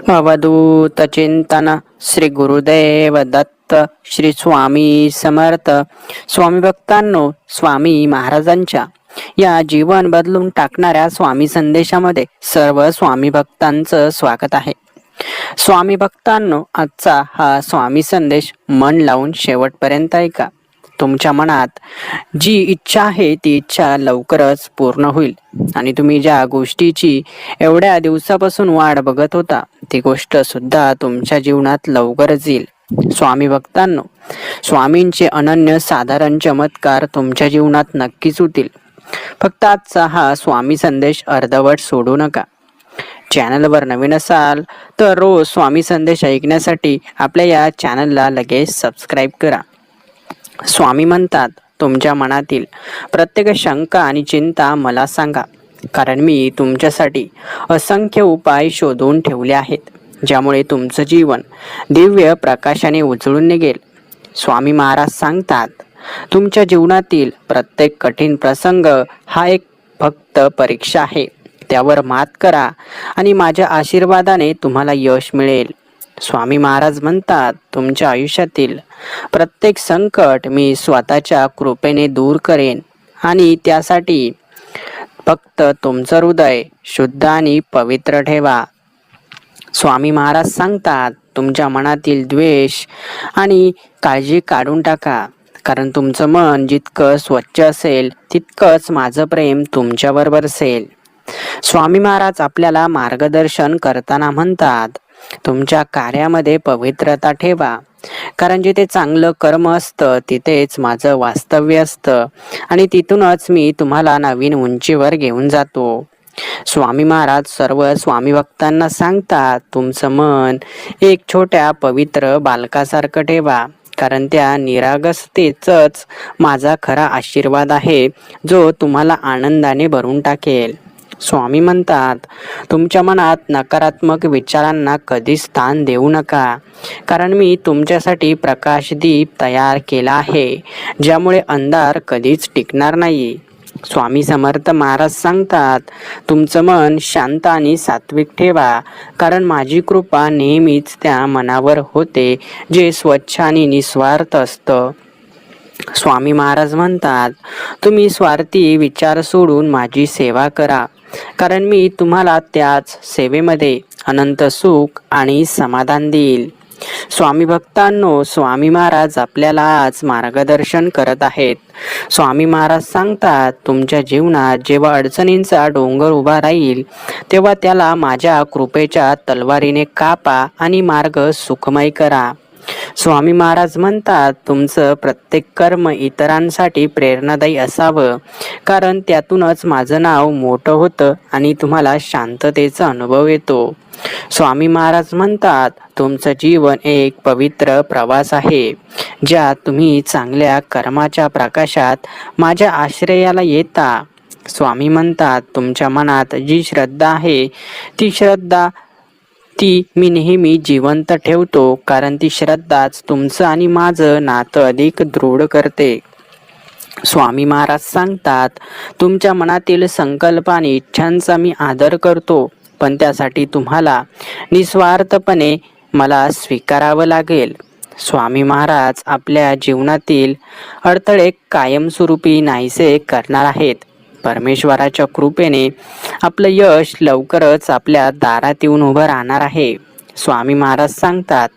अवधूत चिंतन श्री गुरुदेव दत्त श्री स्वामी समर्थ. स्वामी भक्तांनो, स्वामी महाराजांच्या या जीवन बदलून टाकणाऱ्या स्वामी संदेशामध्ये सर्व स्वामी भक्तांचं स्वागत आहे. स्वामी भक्तांनो, आजचा हा स्वामी संदेश मन लावून शेवटपर्यंत ऐका. तुमच्या मनात जी इच्छा आहे ती इच्छा लवकरच पूर्ण होईल आणि तुम्ही ज्या गोष्टीची एवढ्या दिवसापासून वाट बघत होता ती गोष्ट सुद्धा तुमच्या जीवनात लवकरच येईल. स्वामी भक्तांनो, स्वामींचे अनन्य साधारण चमत्कार तुमच्या जीवनात नक्कीच होतील. फक्त आजचा हा स्वामी संदेश अर्धवट सोडू नका. चॅनलवर नवीन असाल तर रोज स्वामी संदेश ऐकण्यासाठी आपल्या या चॅनलला लगेच सबस्क्राईब करा. स्वामी म्हणतात, तुमच्या मनातील प्रत्येक शंका आणि चिंता मला सांगा, कारण मी तुमच्यासाठी असंख्य उपाय शोधून ठेवले आहेत ज्यामुळे तुमचं जीवन दिव्य प्रकाशाने उजळून निघेल. स्वामी महाराज सांगतात, तुमच्या जीवनातील प्रत्येक कठीण प्रसंग हा एक फक्त परीक्षा आहे. त्यावर मात करा आणि माझ्या आशीर्वादाने तुम्हाला यश मिळेल. स्वामी महाराज म्हणतात, तुमच्या आयुष्यातील प्रत्येक संकट मी स्वतःच्या कृपेने दूर करेन आणि त्यासाठी फक्त तुमचं हृदय शुद्ध आणि पवित्र ठेवा. स्वामी महाराज सांगतात, तुमच्या मनातील द्वेष आणि काळजी काढून टाका, कारण तुमचं मन जितकं स्वच्छ असेल तितकंच माझं प्रेम तुमच्यावर बरसेल. स्वामी महाराज आपल्याला मार्गदर्शन करताना म्हणतात, तुमच्या कार्यामध्ये पवित्रता ठेवा, कारण जिथे चांगलं कर्म असतं तिथेच माझं वास्तव्य असतं आणि तिथूनच मी तुम्हाला नवीन उंचीवर घेऊन जातो. स्वामी महाराज सर्व स्वामी भक्तांना सांगतात, तुमचं मन एक छोट्या पवित्र बालकासारखं ठेवा, कारण त्या निरागसतेच माझा खरा आशीर्वाद आहे जो तुम्हाला आनंदाने भरून टाकेल. स्वामी म्हणतात, तुमच्या मनात नकारात्मक विचारांना कधीच स्थान देऊ नका, कारण मी तुमच्यासाठी प्रकाशदीप तयार केला आहे ज्यामुळे अंधार कधीच टिकणार नाही. स्वामी समर्थ महाराज सांगतात, तुमचं मन शांत आणि सात्विक ठेवा, कारण माझी कृपा नेहमीच त्या मनावर होते जे स्वच्छ आणि निस्वार्थ असतं. स्वामी महाराज म्हणतात, तुम्ही स्वार्थी विचार सोडून माझी सेवा करा, कारण मी तुम्हाला त्याच सेवेमध्ये अनंत सुख आणि समाधान देईल. स्वामी भक्तांनो, स्वामी महाराज आपल्याला आज मार्गदर्शन करत आहेत. स्वामी महाराज सांगतात, तुमच्या जीवनात जेव्हा अडचणींचा डोंगर उभा राहील तेव्हा त्याला माझ्या कृपेच्या तलवारीने कापा आणि मार्ग सुखमय करा. स्वामी महाराज म्हणतात, तुमचं प्रत्येक कर्म इतरांसाठी प्रेरणादायी असावं, कारण त्यातूनच माझं नाव मोठं होतं आणि तुम्हाला शांततेचा अनुभव येतो. स्वामी महाराज म्हणतात, तुमचं जीवन एक पवित्र प्रवास आहे ज्यात तुम्ही चांगल्या कर्माच्या प्रकाशात माझ्या आश्रयाला येता. स्वामी म्हणतात, तुमच्या मनात जी श्रद्धा आहे ती मी नेहमी जिवंत ठेवतो, कारण ती श्रद्धाच तुमचं आणि माझं नातं अधिक दृढ करते. स्वामी महाराज सांगतात, तुमच्या मनातील संकल्प आणि इच्छांचा मी आदर करतो, पण त्यासाठी तुम्हाला निस्वार्थपणे मला स्वीकारावं लागेल. स्वामी महाराज आपल्या जीवनातील अडथळे कायमस्वरूपी नाहीसे करणार आहेत. परमेश्वराच्या कृपेने आपलं यश लवकरच आपल्या दारात येऊन उभं राहणार आहे. स्वामी महाराज सांगतात,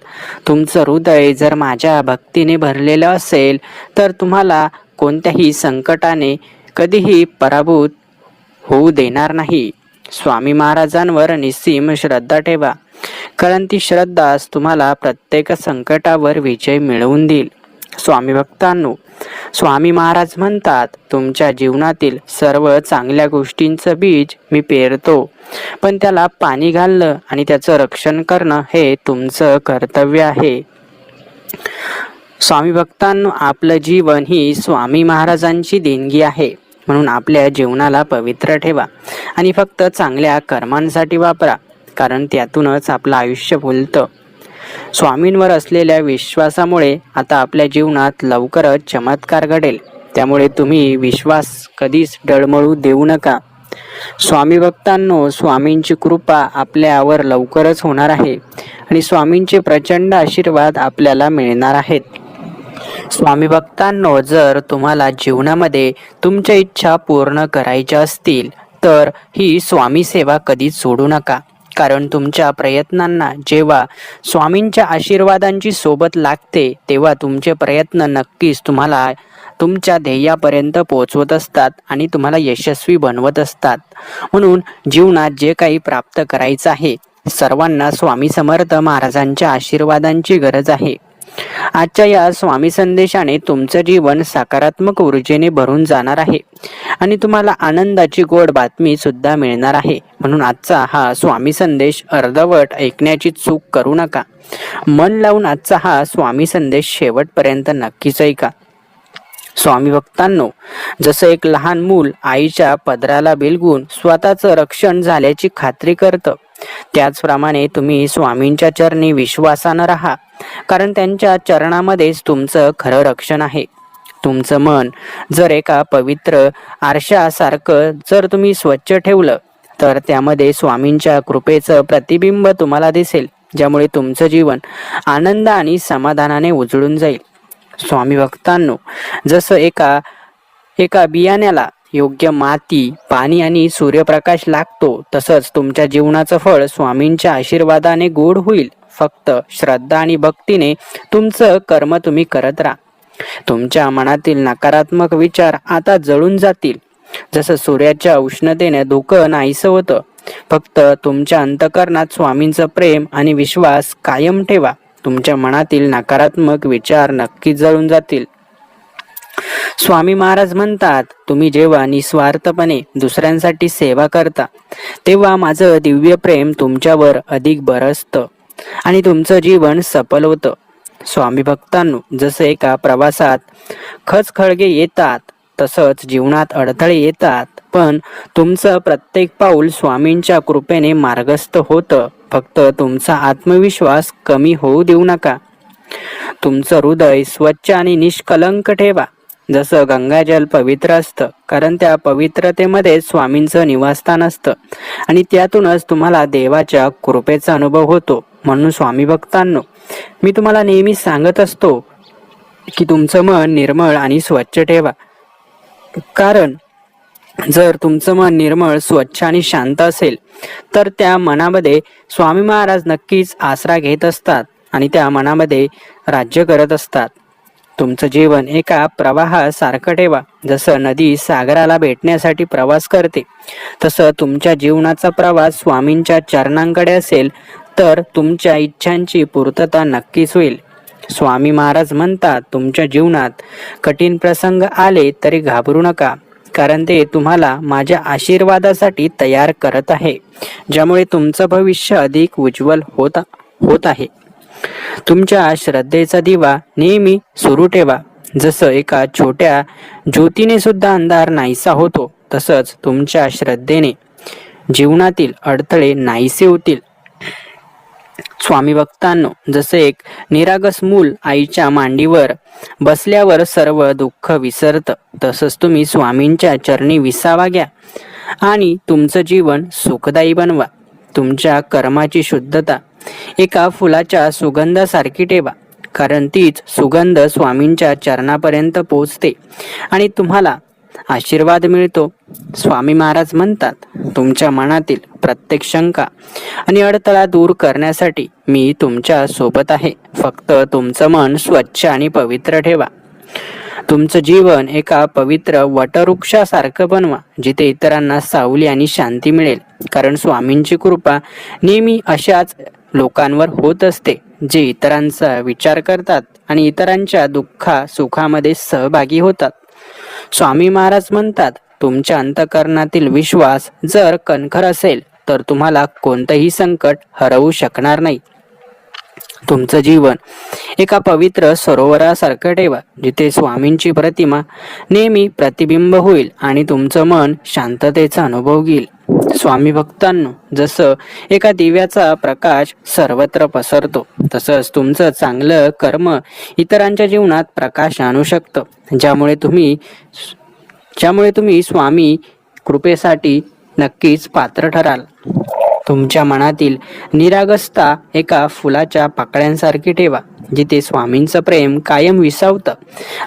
तुमचं हृदय जर माझ्या भक्तीने भरलेलं असेल तर तुम्हाला कोणत्याही संकटाने कधीही पराभूत होऊ देणार नाही. स्वामी महाराजांवर निस्सीम श्रद्धा ठेवा, कारण ती श्रद्धाच तुम्हाला प्रत्येक संकटावर विजय मिळवून देईल. स्वामी भक्तांनो, स्वामी महाराज म्हणतात, तुमच्या जीवनातील सर्व चांगल्या गोष्टींचं बीज मी पेरतो, पण त्याला पाणी घालणं आणि त्याचं रक्षण करणं हे तुमचं कर्तव्य आहे. स्वामी भक्तांनो, आपलं जीवन ही स्वामी महाराजांची देणगी आहे, म्हणून आपल्या जीवनाला पवित्र ठेवा आणि फक्त चांगल्या कर्मांसाठी वापरा, कारण त्यातूनच आपलं आयुष्य फुलतं. स्वामींवर असलेल्या विश्वासामुळे आता आपल्या जीवनात लवकरच चमत्कार घडेल, त्यामुळे तुम्ही विश्वास कधीच डळमळू देऊ नका. स्वामी भक्तांनो, स्वामींची कृपा आपल्यावर लवकरच होणार आहे आणि स्वामींचे प्रचंड आशीर्वाद आपल्याला मिळणार आहेत. स्वामी भक्तांनो, जर तुम्हाला जीवनामध्ये तुमच्या इच्छा पूर्ण करायच्या असतील तर ही स्वामी सेवा कधीच सोडू नका. कारण तुमच्या प्रयत्नांना जेव्हा स्वामींच्या आशीर्वादांची सोबत लागते तेव्हा तुमचे प्रयत्न नक्कीच तुम्हाला तुमच्या ध्येयापर्यंत पोहोचवत असतात आणि तुम्हाला यशस्वी बनवत असतात. म्हणून जीवनात जे काही प्राप्त करायचं आहे सर्वांना स्वामी समर्थ महाराजांच्या आशीर्वादांची गरज आहे. आजच्या या स्वामी संदेशाने तुमचं जीवन सकारात्मक ऊर्जेने भरून जाणार आहे आणि तुम्हाला आनंदाची गोड बातमी सुद्धा मिळणार आहे. म्हणून आजचा हा स्वामी संदेश अर्धवट ऐकण्याची चूक करू नका. मन लावून आजचा हा स्वामी संदेश शेवटपर्यंत नक्कीच ऐका. स्वामी भक्तांनो, जसं एक लहान मूल आईच्या पदराला बिलगून स्वतःचं रक्षण झाल्याची खात्री करतं, त्याचप्रमाणे तुम्ही स्वामींच्या चरणी विश्वासानं राहा. कारण त्यांच्या चरणामध्येच तुमचं खरं रक्षण आहे. तुमचं मन जर एका पवित्र आरशासारखं जर तुम्ही स्वच्छ ठेवलं तर त्यामध्ये स्वामींच्या कृपेचं प्रतिबिंब तुम्हाला दिसेल, ज्यामुळे तुमचं जीवन आनंद आणि समाधानाने उजळून जाईल. स्वामी भक्तांनो, जसं एका बियाण्याला योग्य माती, पाणी आणि सूर्यप्रकाश लागतो, तसंच तुमच्या जीवनाचं फळ स्वामींच्या आशीर्वादाने गोड होईल. फक्त श्रद्धा आणि भक्तीने तुमचं कर्म तुम्ही करत राहा. तुमच्या मनातील नकारात्मक विचार आता जळून जातील. जसं सूर्याच्या उष्णतेने धुकं नाहीसं होतं. फक्त तुमच्या अंतःकरणात स्वामींचं प्रेम आणि विश्वास कायम ठेवा. तुमच्या मनातील नकारात्मक विचार नक्कीच जळून जातील. स्वामी महाराज म्हणतात, तुम्ही जेव्हा निस्वार्थपणे दुसऱ्यांसाठी सेवा करता तेव्हा माझं दिव्य प्रेम तुमच्यावर अधिक बरसतं आणि तुमचं जीवन सफल होतं. स्वामी भक्तांनो, जसं एका प्रवासात खचखळगे येतात तसंच जीवनात अडथळे येतात, पण तुमचं प्रत्येक पाऊल स्वामींच्या कृपेने मार्गस्थ होतं. फक्त तुमचा आत्मविश्वास कमी होऊ देऊ नका. तुमचं हृदय स्वच्छ आणि निष्कलंक ठेवा. जसं गंगाजल पवित्र असतं, कारण त्या पवित्रतेमध्ये स्वामींचं निवासस्थान असतं आणि त्यातूनच तुम्हाला देवाच्या कृपेचा अनुभव होतो. म्हणून स्वामी भक्तांनो, मी तुम्हाला नेहमी सांगत असतो की तुमचं मन निर्मळ आणि स्वच्छ ठेवा. कारण जर तुमचं मन निर्मळ, स्वच्छ आणि शांत असेल तर त्या मनामध्ये स्वामी महाराज नक्कीच आसरा घेत असतात आणि त्या मनामध्ये राज्य करत असतात. तुमचं जीवन एका प्रवाहासारखं ठेवा. जसं नदी सागराला भेटण्यासाठी प्रवास करते, तसं तुमच्या जीवनाचा प्रवास स्वामींच्या चरणांकडे असेल तर तुमच्या इच्छांची पूर्तता नक्कीच होईल. स्वामी महाराज म्हणतात, तुमच्या जीवनात कठीण प्रसंग आले तरी घाबरू नका, कारण ते तुम्हाला माझ्या आशीर्वादासाठी तयार करत आहे, ज्यामुळे तुमचं भविष्य अधिक उज्ज्वल होत आहे. तुमच्या श्रद्धेचा दिवा नेहमी सुरू ठेवा. जसं एका छोट्या ज्योतीने सुद्धा अंधार नाहीसा होतो, तसंच तुमच्या श्रद्धेने जीवनातील अडथळे नाहीसे होतील. स्वामी भक्तांनो, जसे एक निरागस मूल आईच्या मांडीवर बसल्यावर सर्व दुःख विसरतं, तसंच तुम्ही स्वामींच्या चरणी विसावा घ्या आणि तुमचं जीवन सुखदायी बनवा. तुमच्या कर्माची शुद्धता एका फुलाच्या सुगंधासारखी ठेवा, कारण तीच सुगंध स्वामींच्या चरणापर्यंत पोहोचते आणि तुम्हाला आशीर्वाद मिळतो. स्वामी महाराज म्हणतात, तुमच्या मनातील प्रत्येक शंका आणि अडथळा दूर करण्यासाठी मी तुमच्या सोबत आहे. फक्त तुमचं मन स्वच्छ आणि पवित्र ठेवा. तुमचं जीवन एका पवित्र वटवृक्षासारखं बनवा, जिथे इतरांना सावली आणि शांती मिळेल. कारण स्वामींची कृपा नेहमी अशाच लोकांवर होत असते, जे इतरांचा विचार करतात आणि इतरांच्या सुखामध्ये सहभागी होतात. स्वामी महाराज म्हणतात, तुमच्या अंतःकरणातील विश्वास जर कणखर असेल तर तुम्हाला कोणतंही संकट हरवू शकणार नाही. तुमचं जीवन एका पवित्र सरोवरासारखं ठेवा, जिथे स्वामींची प्रतिमा नेहमी प्रतिबिंब होईल आणि तुमचं मन शांततेचा अनुभव घेईल. स्वामी भक्तांनो, जसं एका दिव्याचा प्रकाश सर्वत्र पसरतो, तसंच तुमचं चांगलं कर्म इतरांच्या जीवनात प्रकाश आणू शकतं, ज्यामुळे तुम्ही स्वामी कृपेसाठी नक्कीच पात्र ठराल. तुमच्या मनातील निरागसता एका फुलाच्या पाकळ्यांसारखी ठेवा, जिथे स्वामींचं प्रेम कायम विसावतं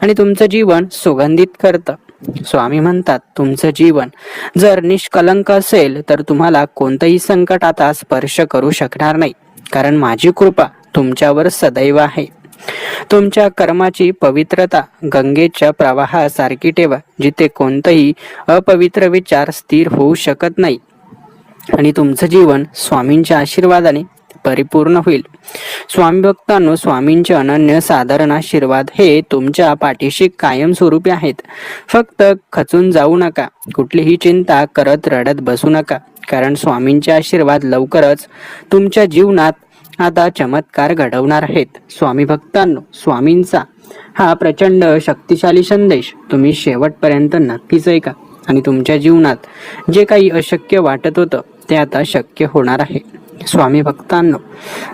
आणि तुमचं जीवन सुगंधित करतं. स्वामी म्हणतात, तुमचं जीवन जर निष्कलंक असेल तर तुम्हाला कोणतंही संकट आता स्पर्श करू शकणार नाही, कारण माझी कृपा तुमच्यावर सदैव आहे. तुमच्या कर्माची पवित्रता गंगेच्या प्रवाहासारखी ठेवा, जिथे कोणतंही अपवित्र विचार स्थिर होऊ शकत नाही आणि तुमचं जीवन स्वामींच्या आशीर्वादाने परिपूर्ण होईल. स्वामी भक्तांनो, स्वामींचे अनन्य साधारण आशीर्वाद हे तुमच्या पाठीशी कायमस्वरूपी आहेत. फक्त खचून जाऊ नका, कुठलीही चिंता करत रडत बसू नका, कारण स्वामींचे आशीर्वाद लवकरच तुमच्या जीवनात आता चमत्कार घडवणार आहेत. स्वामी भक्तांनो, स्वामींचा हा प्रचंड शक्तिशाली संदेश तुम्ही शेवटपर्यंत नक्कीच ऐका आणि तुमच्या जीवनात जे काही अशक्य वाटत होतं ते आता शक्य होणार आहे. स्वामी भक्तांनो,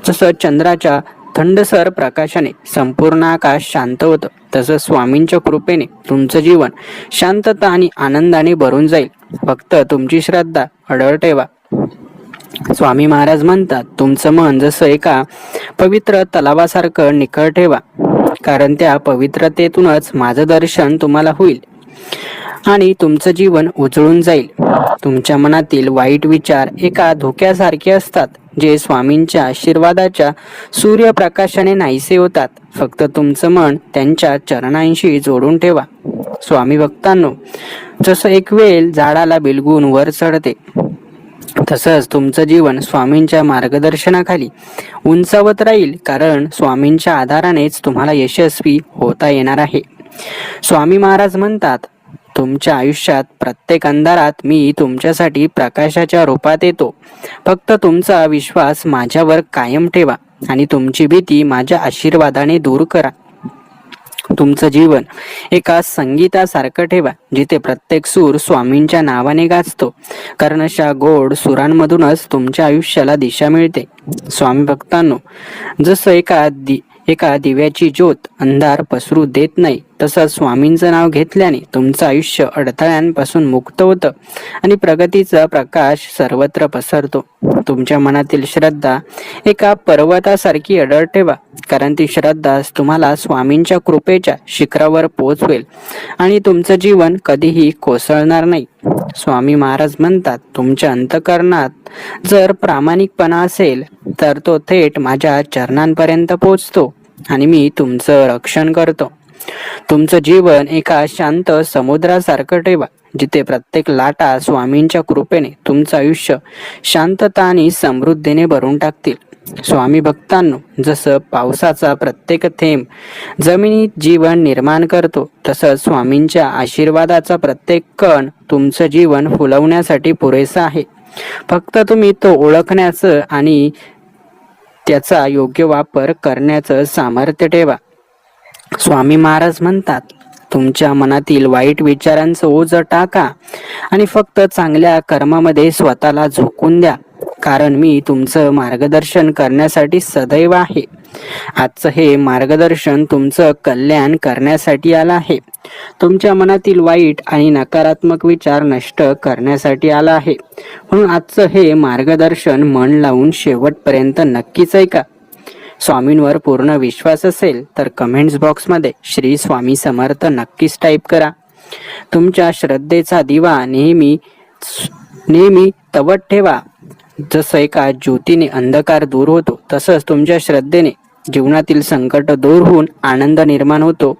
जसं चंद्राच्या थंडसर प्रकाशाने संपूर्ण आकाश शांत होतं, तसं स्वामींच्या कृपेने तुमचं जीवन शांतता आणि आनंदाने भरून जाईल. फक्त तुमची श्रद्धा अढळ ठेवा. स्वामी महाराज म्हणतात, तुमचं मन जसं एका पवित्र तलावासारखं निखळ ठेवा, कारण त्या पवित्रतेतूनच माझं दर्शन तुम्हाला होईल आणि तुमचं जीवन उजळून जाईल. तुमच्या मनातील वाईट विचार एका धोक्यासारखे असतात, जे स्वामींच्या आशीर्वादाच्या सूर्यप्रकाशाने नाहीसे होतात. फक्त तुमचं मन त्यांच्या चरणांशी जोडून ठेवा. स्वामी भक्तांनो, जसं एक वेल झाडाला बिलगून वर चढते, तसंच तुमचं जीवन स्वामींच्या मार्गदर्शनाखाली उंचावत राहील, कारण स्वामींच्या आधारानेच तुम्हाला यशस्वी होता येणार आहे. स्वामी महाराज म्हणतात, तुमच्या आयुष्यात प्रत्येक अंधारात मी तुमच्यासाठी प्रकाशाच्या रूपात येतो. फक्त तुमचा विश्वास माझ्यावर कायम ठेवा आणि तुमची भीती माझ्या आशीर्वादाने दूर करा. तुमचं जीवन एका संगीतासारखं ठेवा, जिथे प्रत्येक सूर स्वामींच्या नावाने गाजतो, कारण अशा गोड सुरांमधूनच तुमच्या आयुष्याला दिशा मिळते. स्वामी भक्तांनो, जसं एका दिव्याची ज्योत अंधार पसरू देत नाही, तसंच स्वामींचं नाव घेतल्याने तुमचं आयुष्य अडथळ्यांपासून मुक्त होतं आणि प्रगतीचा प्रकाश सर्वत्र पसरतो. तुमच्या मनातील श्रद्धा एका पर्वतासारखी अढळ ठेवा, कारण ती श्रद्धा तुम्हाला स्वामींच्या कृपेच्या शिखरावर पोहोचवेल आणि तुमचं जीवन कधीही कोसळणार नाही. स्वामी महाराज म्हणतात, तुमच्या अंतःकरणात जर प्रामाणिकपणा असेल तर तो थेट माझ्या चरणांपर्यंत पोहोचतो आणि मी तुमचं रक्षण करतो. तुमचं जीवन एका शांत समुद्रासारखं ठेवा, जिथे प्रत्येक लाटा स्वामींच्या कृपेने तुमचं आयुष्य शांतता आणि समृद्धीने भरून टाकतील. स्वामी भक्तांनो, जसं पावसाचा प्रत्येक थेंब जमिनीत जीवन निर्माण करतो, तसंच स्वामींच्या आशीर्वादाचा प्रत्येक कण तुमचं जीवन फुलवण्यासाठी पुरेसा आहे. फक्त तुम्ही तो ओळखण्याचं आणि त्याचा योग्य वापर करण्याचं सामर्थ्य ठेवा. स्वामी महाराज म्हणतात, तुमच्या मनातील वाईट विचारांचं ओझं टाका आणि फक्त चांगल्या कर्मामध्ये स्वतःला झोकून द्या, कारण मी तुमचं मार्गदर्शन करण्यासाठी सदैव आहे. आजचं हे मार्गदर्शन तुमचं कल्याण करण्यासाठी आलं आहे. तुमच्या मनातील वाईट आणि नकारात्मक विचार नष्ट करण्यासाठी आलं आहे. म्हणून आजचं हे मार्गदर्शन मन लावून शेवटपर्यंत नक्कीच ऐका. स्वामींवर पूर्ण विश्वास असेल तर कमेंट्स बॉक्समध्ये श्री स्वामी समर्थ नक्कीच टाईप करा. तुमच्या श्रद्धेचा दिवा नेहमी तवत ठेवा. जसं एका ज्योतीने अंधकार दूर होतो, तसंच तुमच्या श्रद्धेने जीवनातील संकट दूर होऊन आनंद निर्माण होतो.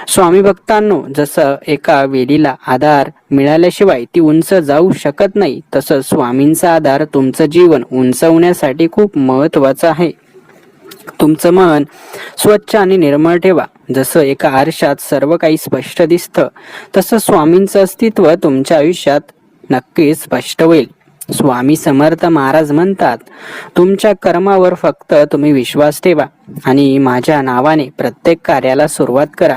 स्वामी भक्तांनो, जसं एका वेलीला आधार मिळाल्याशिवाय ती उंच जाऊ शकत नाही, तसंच स्वामींचा आधार तुमचं जीवन उंचवण्यासाठी खूप महत्वाचा आहे. तुमचं मन स्वच्छ आणि निर्मळ ठेवा. जसं एका आरशात सर्व काही स्पष्ट दिसतं, तसं स्वामींचं अस्तित्व तुमच्या आयुष्यात नक्कीच स्पष्ट होईल. स्वामी समर्थ महाराज म्हणतात, तुमच्या कर्मावर फक्त तुम्ही विश्वास ठेवा आणि माझ्या नावाने प्रत्येक कार्याला सुरुवात करा,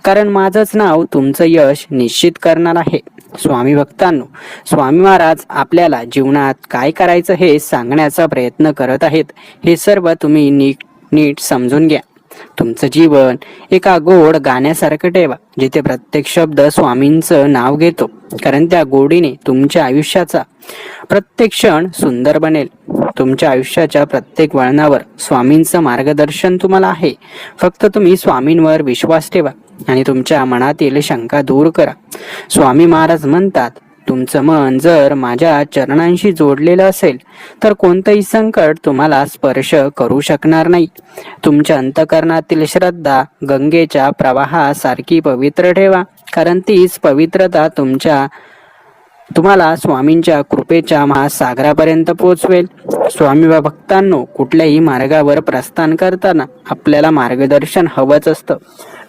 कारण माझंच नाव तुमचं यश निश्चित करणार आहे. स्वामी भक्तांनो, स्वामी महाराज आपल्याला जीवनात काय करायचं हे सांगण्याचा प्रयत्न करत आहेत. हे सर्व तुम्ही नीट समजून घ्या. तुमचं जीवन एका गोड गाण्यासारखं ठेवा, जिथे प्रत्येक शब्द स्वामींचं नाव घेतो कारण त्या गोडीने तुमच्या आयुष्याचा प्रत्येक क्षण सुंदर बनेल. तुमच्या आयुष्याच्या प्रत्येक वळणावर स्वामींचं मार्गदर्शन तुम्हाला आहे. फक्त तुम्ही स्वामींवर विश्वास ठेवा आणि तुमच्या मनातील शंका दूर करा. स्वामी महाराज म्हणतात, तुमचं मन जर माझ्या चरणांशी जोडलेलं असेल तर कोणतंही संकट तुम्हाला स्पर्श करू शकणार नाही. तुमच्या अंतःकरणातील श्रद्धा गंगेच्या प्रवाहासारखी पवित्र ठेवा, कारण तीच पवित्रता तुम्हाला स्वामींच्या कृपेच्या महासागरापर्यंत पोहोचवेल. स्वामी भक्तांनो, कुठल्याही मार्गावर प्रस्थान करताना आपल्याला मार्गदर्शन हवंच असतं,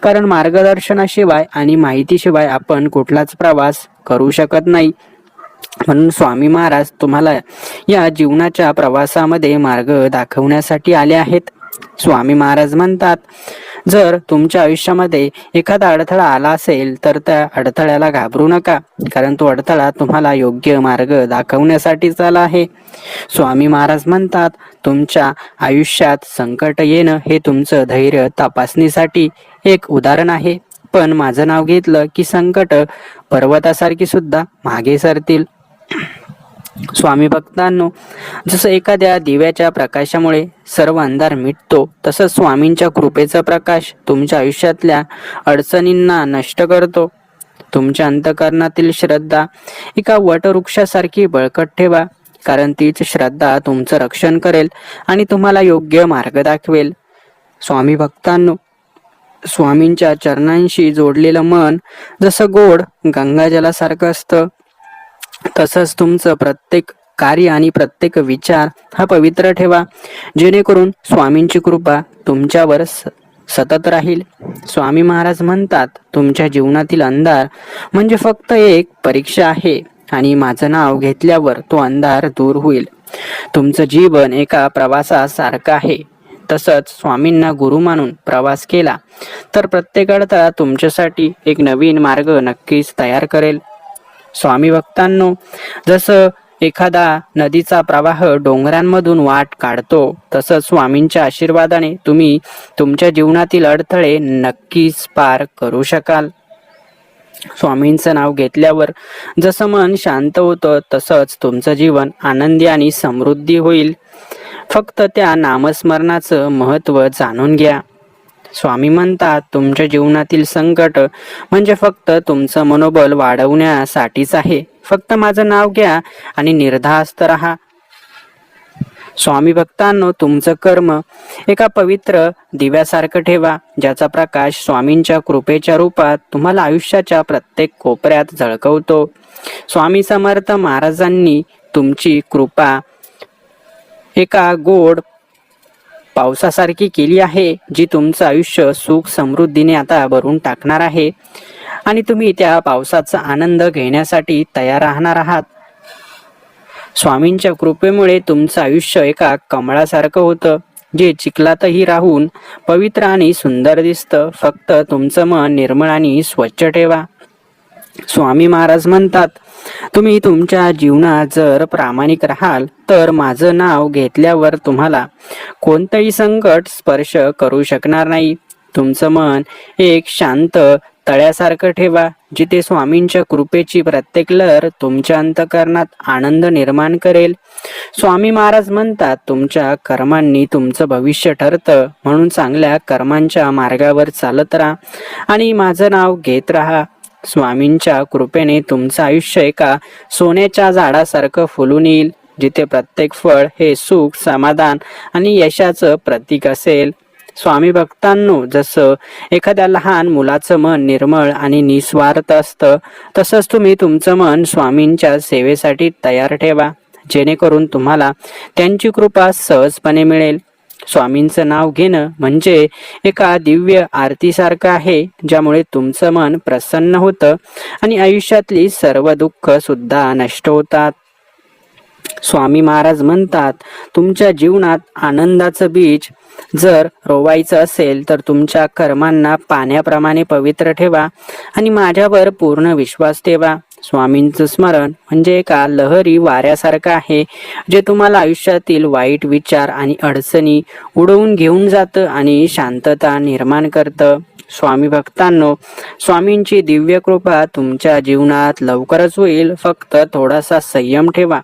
कारण मार्गदर्शनाशिवाय आणि माहितीशिवाय आपण कुठलाच प्रवास करू शकत नाही. म्हणून स्वामी महाराज तुम्हाला या जीवनाच्या प्रवासामध्ये मार्ग दाखवण्यासाठी आले आहेत. स्वामी महाराज म्हणतात, जर तुमच्या आयुष्यामध्ये एखादा अडथळा आला असेल तर त्या अडथळ्याला घाबरू नका, कारण तो अडथळा तुम्हाला योग्य मार्ग दाखवण्यासाठीच आला आहे. स्वामी महाराज म्हणतात, तुमच्या आयुष्यात संकट येणं हे तुमचं धैर्य तपासणीसाठी एक उदाहरण आहे. पण माझं नाव घेतलं की संकट पर्वतासारखी सुद्धा मागे सरतील. स्वामी भक्तांनो, जसं एखाद्या दिव्याच्या प्रकाशामुळे सर्व अंधार मिटतो, तसंच स्वामींच्या कृपेचा प्रकाश तुमच्या आयुष्यातल्या अडचणींना नष्ट करतो. तुमच्या अंतःकरणातील श्रद्धा एका वटवृक्षासारखी बळकट ठेवा, कारण तीच श्रद्धा तुमचं रक्षण करेल आणि तुम्हाला योग्य मार्ग दाखवेल. स्वामी भक्तांनो, स्वामींच्या चरणांशी जोडलेलं मन जसं गोड गंगाजलासारखं असतं, तसंच तुमचं प्रत्येक कार्य आणि प्रत्येक विचार हा पवित्र ठेवा, जेणेकरून स्वामींची कृपा तुमच्यावर सतत राहील. स्वामी महाराज म्हणतात, तुमच्या जीवनातील अंधार म्हणजे फक्त एक परीक्षा आहे आणि माझं नाव घेतल्यावर तो अंधार दूर होईल. तुमचं जीवन एका प्रवासासारखं आहे. तसंच स्वामींना गुरु मानून प्रवास केला तर प्रत्येक अडथळा तुमच्यासाठी एक नवीन मार्ग नक्कीच तयार करेल. स्वामी भक्तांनो, जसं एखादा नदीचा प्रवाह डोंगरांमधून वाट काढतो, तसंच स्वामींच्या आशीर्वादाने तुम्ही तुमच्या जीवनातील अडथळे नक्कीच पार करू शकाल. स्वामींचं नाव घेतल्यावर जसं मन शांत होतं, तसंच तुमचं जीवन आनंदी आणि समृद्धी होईल. फक्त त्या नामस्मरणाचं महत्त्व जाणून घ्या. स्वामी म्हणतात, तुमच्या जीवनातील संकट म्हणजे फक्त तुमचं मनोबल वाढवण्यासाठीच आहे. फक्त माझं नाव घ्या आणि निर्धास्त राहा. स्वामी भक्तांनो, तुमचं कर्म एका पवित्र दिव्यासारखं ठेवा, ज्याचा प्रकाश स्वामींच्या कृपेच्या रूपात तुम्हाला आयुष्याच्या प्रत्येक कोपऱ्यात झळकवतो. स्वामी समर्थ महाराजांनी तुमची कृपा एका गोड पावसासारखी केली आहे, जी तुमचं आयुष्य सुख समृद्धीने आता भरून टाकणार आहे आणि तुम्ही त्या पावसाचा आनंद घेण्यासाठी तयार राहणार आहात. स्वामींच्या कृपेमुळे तुमचं आयुष्य एका कमळासारखं होतं, जे चिखलातही राहून पवित्र आणि सुंदर दिसतं. फक्त तुमचं मन निर्मळ आणि स्वच्छ ठेवा. स्वामी महाराज म्हणतात, तुम्ही तुमच्या जीवनात जर प्रामाणिक राहाल तर माझं नाव घेतल्यावर तुम्हाला कोणतंही संकट स्पर्श करू शकणार नाही. तुमचं मन एक शांत तळ्यासारखं ठेवा, जिथे स्वामींच्या कृपेची प्रत्येक लहर तुमच्या अंतःकरणात आनंद निर्माण करेल. स्वामी महाराज म्हणतात, तुमच्या कर्मांनी तुमचं भविष्य ठरतं, म्हणून चांगल्या कर्मांच्या मार्गावर चालत राहा आणि माझं नाव घेत राहा. स्वामींच्या कृपेने तुमचं आयुष्य एका सोन्याच्या झाडासारखं फुलून येईल, जिथे प्रत्येक फळ हे सुख, समाधान आणि यशाचं प्रतीक असेल. स्वामी भक्तांनो, जसं एखाद्या लहान मुलाचं मन निर्मळ आणि निस्वार्थ असतं, तसंच तुम्ही तुमचं मन स्वामींच्या सेवेसाठी तयार ठेवा, जेणेकरून तुम्हाला त्यांची कृपा सहजपणे मिळेल. स्वामींचं नाव घेणं म्हणजे एका दिव्य आरतीसारखं आहे, ज्यामुळे तुमचं मन प्रसन्न होतं आणि आयुष्यातली सर्व दुःख सुद्धा नष्ट होतात. स्वामी महाराज म्हणतात, तुमच्या जीवनात आनंदाचं बीज जर रोवायचं असेल तर तुमच्या कर्मांना पाण्याप्रमाणे पवित्र ठेवा आणि माझ्यावर पूर्ण विश्वास ठेवा. स्वामींचं स्मरण म्हणजे एका लहरी वाऱ्यासारखं आहे, जे तुम्हाला आयुष्यातील वाईट विचार आणि अडचणी उडवून घेऊन जातं आणि शांतता निर्माण करतं. स्वामी भक्तांनो, स्वामींची दिव्य कृपा तुमच्या जीवनात लवकरच होईल. फक्त थोडासा संयम ठेवा.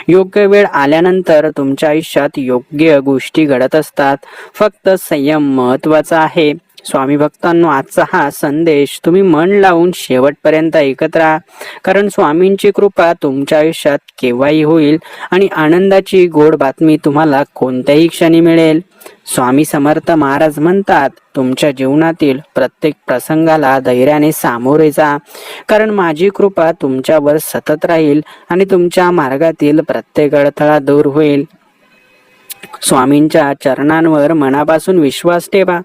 योग्य वेळ आल्यानंतर तुमच्या आयुष्यात योग्य गोष्टी घडत असतात. फक्त संयम महत्वाचा आहे. स्वामी भक्तांनो, आजचा हा संदेश तुम्ही मन लावून शेवटपर्यंत ऐकत राहा, कारण स्वामींची कृपा तुमच्या आयुष्यात केव्हाही होईल आणि आनंदाची गोड बातमी तुम्हाला कोणत्याही क्षणी मिळेल. स्वामी समर्थ महाराज म्हणतात, तुमच्या जीवनातील प्रत्येक प्रसंगाला धैर्याने सामोरे जा, कारण माझी कृपा तुमच्यावर सतत राहील आणि तुमच्या मार्गातील प्रत्येक अडथळा दूर होईल. स्वामींच्या चरणांवर मनापासून विश्वास ठेवा.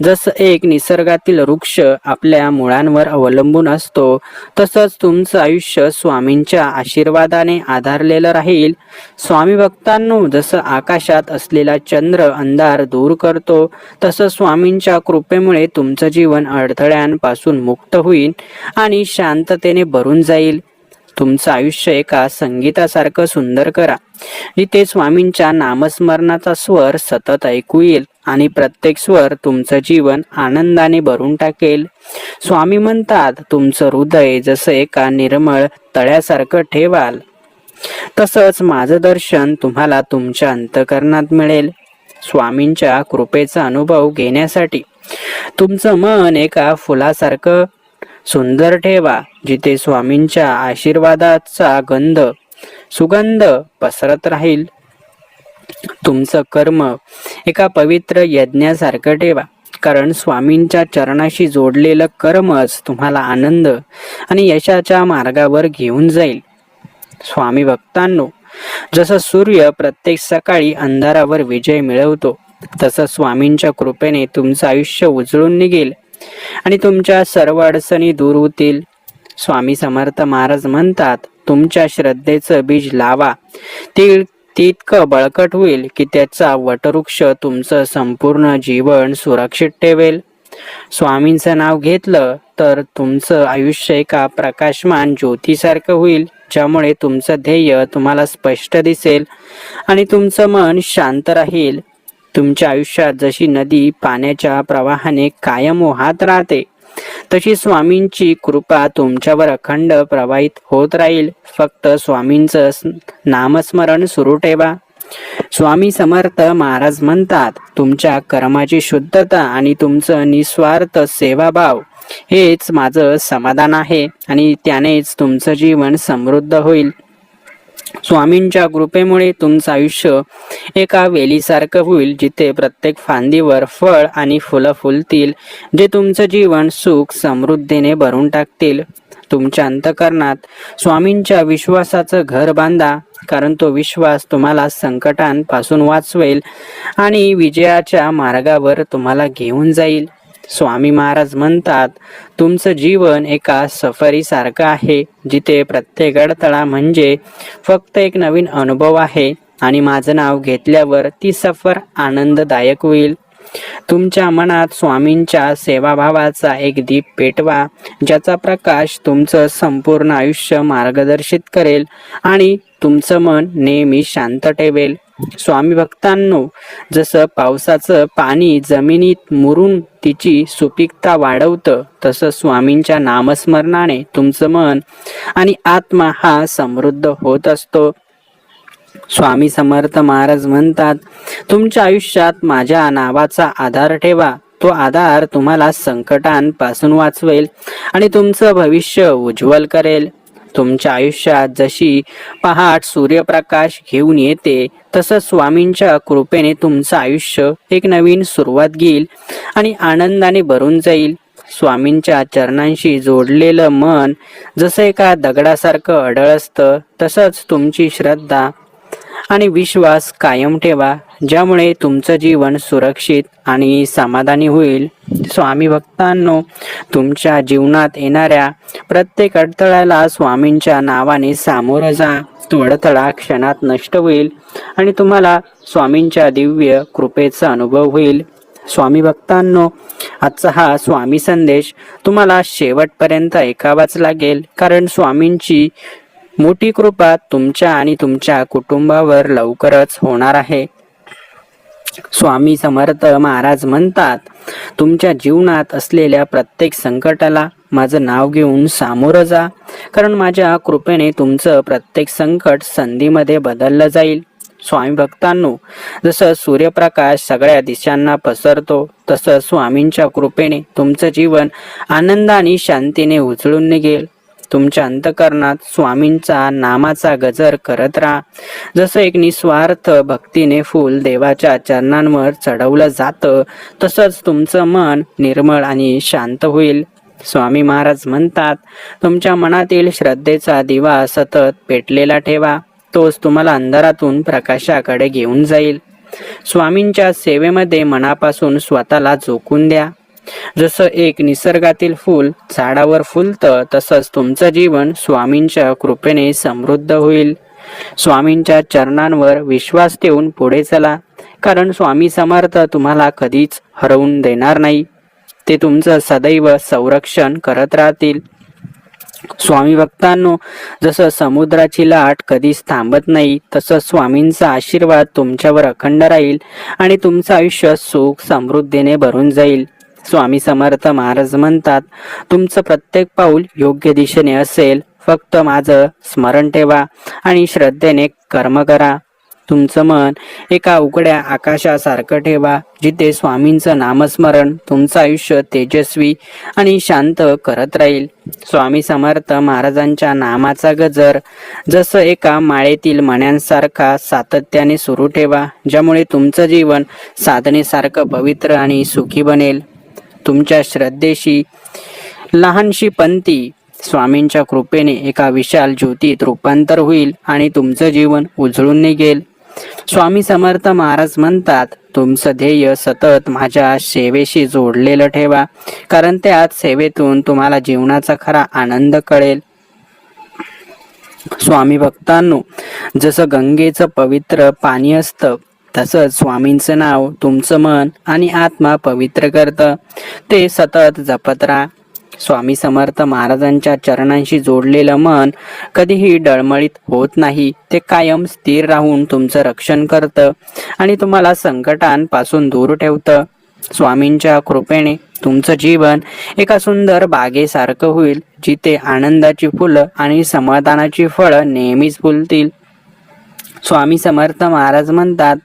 जसं एक निसर्गातील वृक्ष आपल्या मुळांवर अवलंबून असतो, तसंच तुमचं आयुष्य स्वामींच्या आशीर्वादाने आधारलेलं राहील. स्वामी भक्तांनो, जसं आकाशात असलेला चंद्र अंधार दूर करतो, तसं स्वामींच्या कृपेमुळे तुमचं जीवन अडथळ्यांपासून मुक्त होईल आणि शांततेने भरून जाईल. तुमचं आयुष्य एका संगीतासारखं सुंदर करा, जिथे स्वामींच्या नामस्मरणाचा स्वर सतत ऐकू येईल आणि प्रत्येक स्वर तुमचं जीवन आनंदाने भरून टाकेल. स्वामी म्हणतात, तुमचं हृदय जसं एका निर्मळ तळ्यासारखं ठेवाल, तसंच माझं दर्शन तुम्हाला तुमच्या अंतःकरणात मिळेल. स्वामींच्या कृपेचा अनुभव घेण्यासाठी तुमचं मन एका फुलासारखं सुंदर ठेवा, जिथे स्वामींच्या आशीर्वादाचा सुगंध पसरत राहील. तुमचं कर्म एका पवित्र यज्ञासारखं ठेवा, कारण स्वामींच्या चरणाशी जोडलेलं कर्मच तुम्हाला आनंद आणि यशाच्या मार्गावर घेऊन जाईल. स्वामी भक्तांनो, जसं सूर्य प्रत्येक सकाळी अंधारावर विजय मिळवतो, तसं स्वामींच्या कृपेने तुमचं आयुष्य उजळून निघेल आणि तुमच्या सर्व अडचणी दूर होतील. स्वामी समर्थ महाराज म्हणतात, तुमच्या श्रद्धेचं बीज लावा. ते इतकं बळकट होईल की त्याचा वटवृक्ष तुमचं संपूर्ण जीवन सुरक्षित ठेवेल. स्वामींचं नाव घेतलं तर तुमचं आयुष्य एका प्रकाशमान ज्योतीसारखं होईल, ज्यामुळे तुमचं ध्येय तुम्हाला स्पष्ट दिसेल आणि तुमचं मन शांत राहील. तुमच्या आयुष्यात जशी नदी पाण्याच्या प्रवाहाने कायम वाहत राहते, तशी स्वामींची कृपा तुमच्यावर अखंड प्रवाहित होत राहील. फक्त स्वामींचं नामस्मरण सुरू ठेवा. स्वामी समर्थ महाराज म्हणतात, तुमच्या कर्माची शुद्धता आणि तुमचं निस्वार्थ सेवाभाव हेच माझं समाधान आहे आणि त्यानेच तुमचं जीवन समृद्ध होईल. स्वामींच्या कृपेमुळे तुमचं आयुष्य एका वेलीसारखं होईल, जिथे प्रत्येक फांदीवर फळ आणि फुलं फुलतील, जे तुमचं जीवन सुख समृद्धीने भरून टाकतील. तुमच्या अंतःकरणात स्वामींच्या विश्वासाचं घर बांधा, कारण तो विश्वास तुम्हाला संकटांपासून वाचवेल आणि विजयाच्या मार्गावर तुम्हाला घेऊन जाईल. स्वामी महाराज म्हणतात, तुमचं जीवन एका सफरीसारखं आहे, जिथे प्रत्येक अडथळा म्हणजे फक्त एक नवीन अनुभव आहे आणि माझं नाव घेतल्यावर ती सफर आनंददायक होईल. तुमच्या मनात स्वामींच्या सेवाभावाचा एक दीप पेटवा, ज्याचा प्रकाश तुमचं संपूर्ण आयुष्य मार्गदर्शित करेल आणि तुमचं मन नेहमी शांत ठेवेल. स्वामी भक्तांनो, जसं पावसाचं पाणी जमिनीत मुरून तिची सुपीकता वाढवतं, तसं स्वामींच्या नामस्मरणाने तुमचं मन आणि आत्मा हा समृद्ध होत असतो. स्वामी समर्थ महाराज म्हणतात, तुमच्या आयुष्यात माझ्या नावाचा आधार ठेवा. तो आधार तुम्हाला संकटांपासून वाचवेल आणि तुमचं भविष्य उज्ज्वल करेल. तुमच्या आयुष्यात जशी पहाट सूर्यप्रकाश घेऊन येते, तसं स्वामींच्या कृपेने तुमचं आयुष्य एक नवीन सुरुवात घेईल आणि आनंदाने भरून जाईल. स्वामींच्या चरणांशी जोडलेलं मन जसं एका दगडासारखं अडळ असतं, तसंच तुमची श्रद्धा आणि विश्वास कायम ठेवा, ज्यामुळे तुमचं जीवन सुरक्षित आणि समाधानी होईल. स्वामी भक्तांनो, तुमच्या जीवनात येणाऱ्या प्रत्येक अडथळ्याला स्वामींच्या नावाने सामोरं जा. तो अडथळा क्षणात नष्ट होईल आणि तुम्हाला स्वामींच्या दिव्य कृपेचा अनुभव होईल. स्वामी भक्तांनो, आजचा हा स्वामी संदेश तुम्हाला शेवटपर्यंत ऐकावाच लागेल, कारण स्वामींची मोठी कृपा तुमच्या आणि तुमच्या कुटुंबावर लवकरच होणार आहे. स्वामी समर्थ महाराज म्हणतात, तुमच्या जीवनात असलेल्या प्रत्येक संकटाला माझं नाव घेऊन सामोरं जा, कारण माझ्या कृपेने तुमचं प्रत्येक संकट संधीमध्ये बदललं जाईल. स्वामी भक्तांनो, जसं सूर्यप्रकाश सगळ्या दिशांना पसरतो, तसं स्वामींच्या कृपेने तुमचं जीवन आनंद आणि शांतीने उजळून निघेल. तुमच्या अंतःकरणात स्वामींचा नामाचा गजर करत राहा. जसं एक निस्वार्थ भक्तीने फूल देवाच्या चरणांवर चढवलं जातं, तसंच तुमचं मन निर्मळ आणि शांत होईल. स्वामी महाराज म्हणतात, तुमच्या मनातील श्रद्धेचा दिवा सतत पेटलेला ठेवा, तोच तुम्हाला अंधारातून प्रकाशाकडे घेऊन जाईल. स्वामींच्या सेवेमध्ये मनापासून स्वतःला झोकून द्या. जसं एक निसर्गातील फूल झाडावर फुलतं, तसंच तुमचं जीवन स्वामींच्या कृपेने समृद्ध होईल. स्वामींच्या चरणांवर विश्वास ठेवून पुढे चला, कारण स्वामी समर्थ तुम्हाला कधीच हरवून देणार नाही. ते तुमचं सदैव संरक्षण करत राहतील. स्वामी भक्तांनो, जसं समुद्राची लाट कधीच थांबत नाही, तसंच स्वामींचा आशीर्वाद तुमच्यावर अखंड राहील आणि तुमचं आयुष्य सुख समृद्धीने भरून जाईल. स्वामी समर्थ महाराज म्हणतात, तुमचं प्रत्येक पाऊल योग्य दिशेने असेल. फक्त माझं स्मरण ठेवा आणि श्रद्धेने कर्म करा. तुमचं मन एका उघड्या आकाशासारखं ठेवा, जिथे स्वामींचं नामस्मरण तुमचं आयुष्य तेजस्वी आणि शांत करत राहील. स्वामी समर्थ महाराजांच्या नामाचा गजर जसं एका माळेतील मण्यांसारखा सातत्याने सुरू ठेवा, ज्यामुळे तुमचं जीवन साधनेसारखं पवित्र आणि सुखी बनेल. तुमच्या श्रद्धेशी लहानशी पंथी स्वामींच्या कृपेने एका विशाल ज्योतीत रूपांतर होईल आणि तुमचं जीवन उजळून निघेल. स्वामी समर्थ महाराज म्हणतात, तुमचं ध्येय सतत माझ्या सेवेशी जोडलेलं ठेवा, कारण त्याच सेवेतून तुम्हाला जीवनाचा खरा आनंद कळेल. स्वामी भक्तांनो, जसं गंगेचं पवित्र पाणी असतं, तसंच स्वामींचं नाव तुमचं मन आणि आत्मा पवित्र करतं. ते सतत जपत राहा. स्वामी समर्थ महाराजांच्या चरणांशी जोडलेलं मन कधीही डळमळीत होत नाही. ते कायम स्थिर राहून तुमचं रक्षण करतं आणि तुम्हाला संकटांपासून दूर ठेवतं. स्वामींच्या कृपेने तुमचं जीवन एका सुंदर बागेसारखं होईल, जिथे आनंदाची फुलं आणि समाधानाची फळं नेहमीच फुलतील. स्वामी समर्थ महाराज म्हणतात,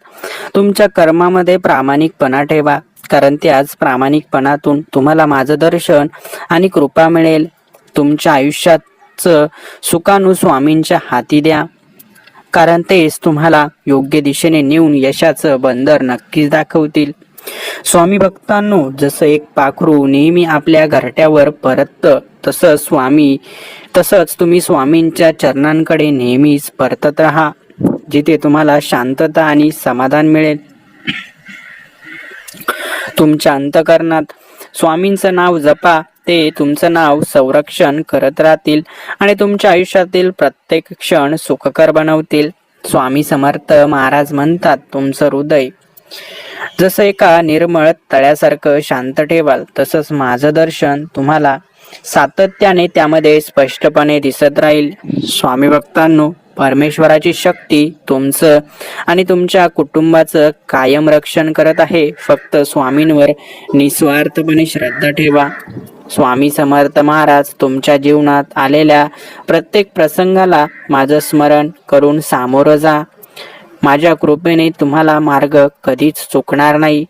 तुमच्या कर्मामध्ये प्रामाणिकपणा ठेवा, कारण त्याच प्रामाणिकपणातून तुम्हाला माझं दर्शन आणि कृपा मिळेल. तुमच्या आयुष्याचं सुकाणू स्वामींच्या हाती द्या, कारण तेच तुम्हाला योग्य दिशेने नेऊन यशाचं बंदर नक्कीच दाखवतील. स्वामी भक्तांनो, जसं एक पाखरू नेहमी आपल्या घरट्यावर परततं, तसंच तुम्ही स्वामींच्या चरणांकडे नेहमीच परतत राहा, जिथे तुम्हाला शांतता आणि समाधान मिळेल. तुमच्या अंतःकरणात स्वामींचं नाव जपा. ते तुमचं नाव संरक्षण करत राहतील आणि तुमच्या आयुष्यातील प्रत्येक क्षण सुखकर बनवतील. स्वामी समर्थ महाराज म्हणतात, तुमचं हृदय जसं एका निर्मळ तळ्यासारखं शांत ठेवाल, तसंच माझं दर्शन तुम्हाला सातत्याने त्यामध्ये स्पष्टपणे दिसत राहील. स्वामी भक्तांनो, परमेश्वराची शक्ती तुमचं आणि तुमच्या कुटुंबाचं कायम रक्षण करत आहे. फक्त स्वामींवर निस्वार्थपणे श्रद्धा ठेवा. स्वामी समर्थ महाराज तुमच्या जीवनात आलेल्या प्रत्येक प्रसंगाला माझं स्मरण करून सामोरं जा. माझ्या कृपेने तुम्हाला मार्ग कधीच चुकणार नाही.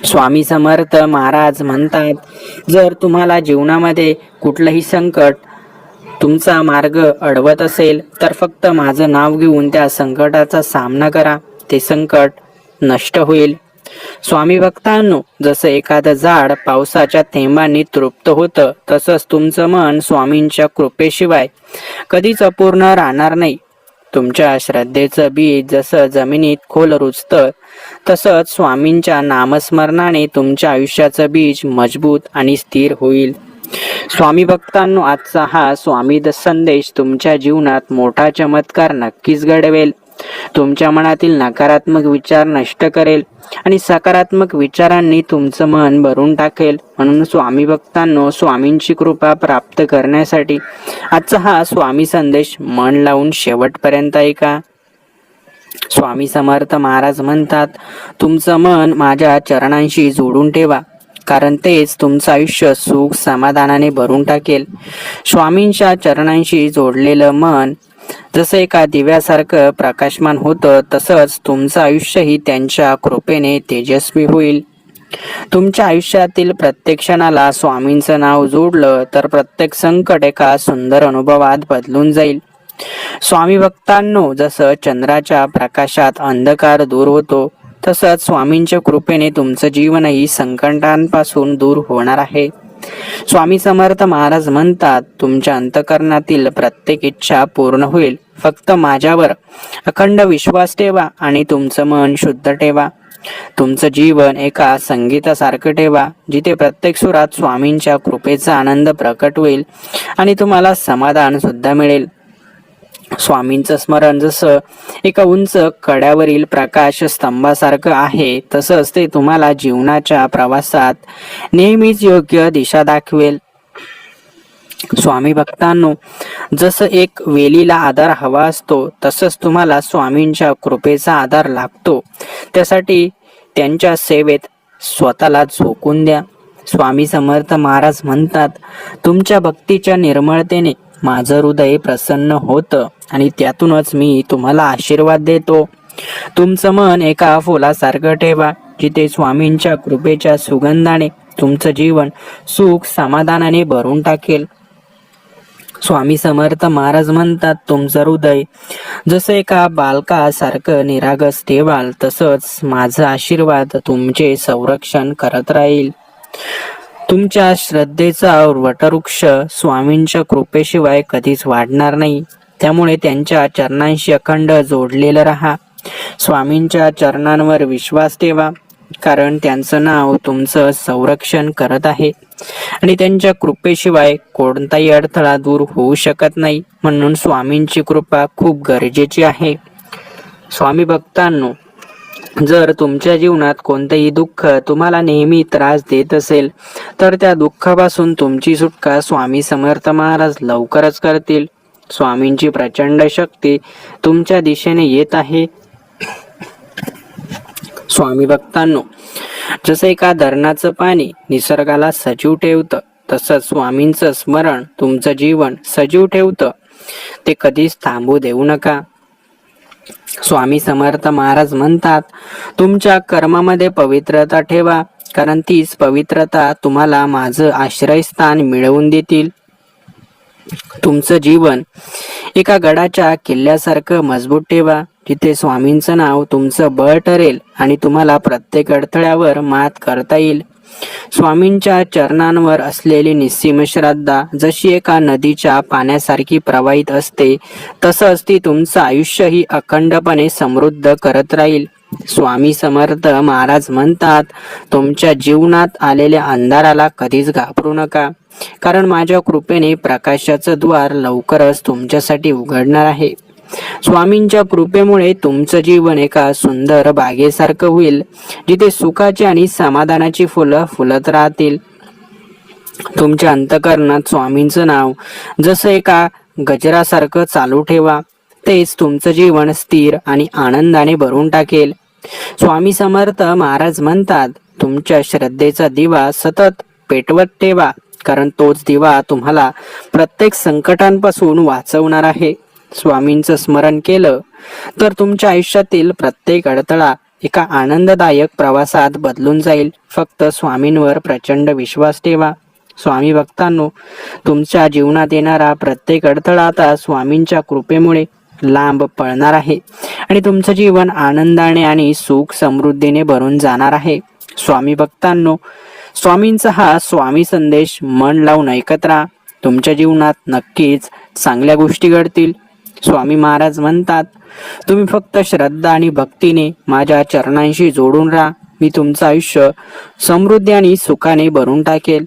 स्वामी समर्थ महाराज म्हणतात, जर तुम्हाला जीवनामध्ये कुठलंही संकट तुमचा मार्ग अडवत असेल, तर फक्त माझं नाव घेऊन त्या संकटाचा सामना करा. ते संकट नष्ट होईल. स्वामी भक्तांनो, जसं एखादं झाड पावसाच्या थेंबांनी तृप्त होतं, तसंच तुमचं मन स्वामींच्या कृपेशिवाय कधीच अपूर्ण राहणार नाही. तुमच्या श्रद्धेचं बीज जसं जमिनीत खोल रुजतं, तसंच स्वामींच्या नामस्मरणाने तुमच्या आयुष्याचं बीज मजबूत आणि स्थिर होईल. स्वामी भक्तांनो, आजचा हा स्वामी संदेश तुमच्या जीवनात मोठा चमत्कार नक्कीच घडवेल. तुमच्या मनातील नकारात्मक विचार नष्ट करेल आणि सकारात्मक विचारांनी तुमचं मन भरून टाकेल. म्हणून स्वामी भक्तांनो, स्वामींची कृपा प्राप्त करण्यासाठी आजचा हा स्वामी संदेश मन लावून शेवटपर्यंत ऐका. स्वामी समर्थ महाराज म्हणतात, तुमचं मन माझ्या चरणांशी जोडून ठेवा, कारण तेच तुमचं आयुष्य सुख समाधानाने भरून टाकेल. स्वामींच्या चरणांशी जोडलेलं मन जसं एका दिव्यासारखं प्रकाशमान होतं, तसंच तुमचं आयुष्यही त्यांच्या कृपेने तेजस्वी होईल. तुमच्या आयुष्यातील प्रत्येक क्षणाला स्वामींचं नाव जोडलं तर प्रत्येक संकट एका सुंदर अनुभवात बदलून जाईल. स्वामी भक्तांनो, जसं चंद्राच्या प्रकाशात अंधकार दूर होतो, तसंच स्वामींच्या कृपेने तुमचं जीवनही संकटांपासून दूर होणार आहे. स्वामी समर्थ महाराज म्हणतात, तुमच्या अंतःकरणातील प्रत्येक इच्छा पूर्ण होईल. फक्त माझ्यावर अखंड विश्वास ठेवा आणि तुमचं मन शुद्ध ठेवा. तुमचं जीवन एका संगीतासारखं ठेवा, जिथे प्रत्येक सुरात स्वामींच्या कृपेचा आनंद प्रकट होईल आणि तुम्हाला समाधान सुद्धा मिळेल. स्वामींचं स्मरण जसं एका उंच कड्यावरील प्रकाश स्तंभासारखं आहे, तसंच ते तुम्हाला जीवनाच्या प्रवासात नेहमीच योग्य दिशा दाखवेल. स्वामी भक्तांनो, जसं एक वेलीला आधार हवा असतो, तसंच तुम्हाला स्वामींच्या कृपेचा आधार लागतो. त्यासाठी त्यांच्या सेवेत स्वतःला झोकून द्या. स्वामी समर्थ महाराज म्हणतात, तुमच्या भक्तीच्या निर्मळतेने माझं हृदय प्रसन्न होतं आणि त्यातूनच मी तुम्हाला आशीर्वाद देतो. तुमचं मन एका फुलासारखं ठेवा, जिथे स्वामींच्या कृपेच्या सुगंधाने तुमचं जीवन सुख समाधानाने भरून टाकेल. स्वामी समर्थ महाराज म्हणतात, तुमचं हृदय जसं एका बालकासारखं निरागस ठेवाल, तसंच माझा आशीर्वाद तुमचे संरक्षण करत राहील. तुमच्या श्रद्धेचा वटवृक्ष स्वामींच्या कृपेशिवाय कधीच वाढणार नाही. त्यामुळे त्यांच्या चरणांशी अखंड जोडलेलं राहा. स्वामींच्या चरणांवर विश्वास ठेवा, कारण त्यांचं नाव तुमचं संरक्षण करत आहे आणि त्यांच्या कृपेशिवाय कोणताही अडथळा दूर होऊ शकत नाही. म्हणून स्वामींची कृपा खूप गरजेची आहे. स्वामी भक्तांनो, जर तुमच्या जीवनात कोणतेही दुःख तुम्हाला नेहमी त्रास देत असेल, तर त्या दुःखापासून तुमची सुटका स्वामी समर्थ महाराज लवकरच करतील. स्वामींची प्रचंड शक्ती तुमच्या दिशेने येत आहे. स्वामी भक्तांनो, जसं एका धरणाचं पाणी निसर्गाला सजीव ठेवतं, तसंच स्वामींचं स्मरण तुमचं जीवन सजीव ठेवतं. ते कधीच थांबू देऊ नका. स्वामी समर्थ महाराज म्हणतात, तुमच्या कर्मामध्ये पवित्रता ठेवा, कारण तीच पवित्रता तुम्हाला माझं आश्रयस्थान मिळवून देतील. तुमचं जीवन एका गडाच्या किल्ल्यासारखं मजबूत ठेवा, जिथे स्वामींचं नाव तुमचं बळ ठरेल आणि तुम्हाला प्रत्येक अडथळ्यावर मात करता येईल. स्वामींच्या चरणांवर असलेली निस्सीम श्रद्धा जशी एका नदीच्या पाण्यासारखी प्रवाहित असते, तसंच ती तुमचं आयुष्यही अखंडपणे समृद्ध करत राहील. स्वामी समर्थ महाराज म्हणतात, तुमच्या जीवनात आलेल्या अंधाराला कधीच घाबरू नका, कारण माझ्या कृपेने प्रकाशाचं द्वार लवकरच तुमच्यासाठी उघडणार आहे. स्वामींच्या कृपेमुळे तुमचं जीवन एका सुंदर बागेसारखं होईल, जिथे सुखाची आणि समाधानाची फुलं फुलत राहतील. तुमच्या अंतःकरणात स्वामींचं नाव जसं एका गजरासारखं चालू ठेवा. तेच तुमचं जीवन स्थिर आणि आनंदाने भरून टाकेल. स्वामी समर्थ महाराज म्हणतात, तुमच्या श्रद्धेचा दिवा सतत पेटवत ठेवा, कारण तोच दिवा तुम्हाला प्रत्येक संकटांपासून वाचवणार आहे. स्वामींचं स्मरण केलं तर तुमच्या आयुष्यातील प्रत्येक अडथळा एका आनंददायक प्रवासात बदलून जाईल. फक्त स्वामींवर प्रचंड विश्वास ठेवा. स्वामी भक्तांनो, तुमच्या जीवनात येणारा प्रत्येक अडथळा आता स्वामींच्या कृपेमुळे लांब पळणार आहे आणि तुमचं जीवन आनंदाने आणि सुख समृद्धीने भरून जाणार आहे. स्वामी भक्तांनो, स्वामींचा हा स्वामी संदेश मन लावून ऐकत राहा. तुमच्या जीवनात नक्कीच चांगल्या गोष्टी घडतील. स्वामी महाराज म्हणतात, तुम्ही फक्त श्रद्धा आणि भक्तीने माझ्या चरणांशी जोडून राहा. मी तुमचं आयुष्य समृद्धी आणि सुखाने भरून टाकेल.